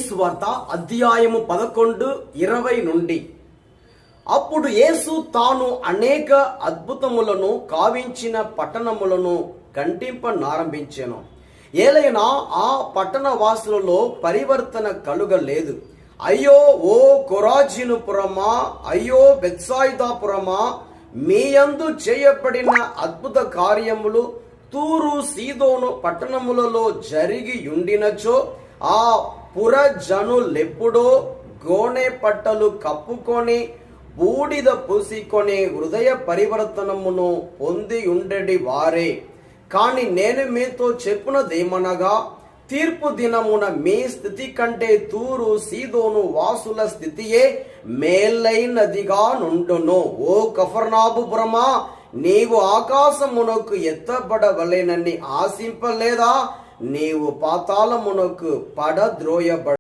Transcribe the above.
సువార్త అధ్యాయము 11:20 నుండి. అప్పుడు యేసు తాను అనేక అద్భుతములను కావించిన పట్టణములను కంటింపనారంభించెను. ఏలైనా ఆ పట్టణ వాసులలో పరివర్తన కలుగలేదు. అయ్యో ఓ కొరాజీనుపురమా, అయ్యో బెత్సాయిదాపురమా, మీయందు చేయబడిన అద్భుత కార్యములు తూరు సీదోను పట్టణములలో జరిగి ఉండినచో ఆ పురజనులెప్పుడో గోనె పట్టలు కప్పుకొని బూడిద పూసికొని హృదయ పరివర్తనమును పొంది ఉండేది వారే. కాని నేను మీతో చెప్పునదేమనగా, తీర్పు దినమున మీ స్థితి కంటే తూరు సీదోను వాసుల స్థితియే మేలైనదిగా నుండును. ఓ కఫర్నాబుపురమా, నీవు ఆకాశమునకు ఎత్తబడవలెనని ఆశింపలేదా? నీవు పాతాళమునకు పడద్రోయబడ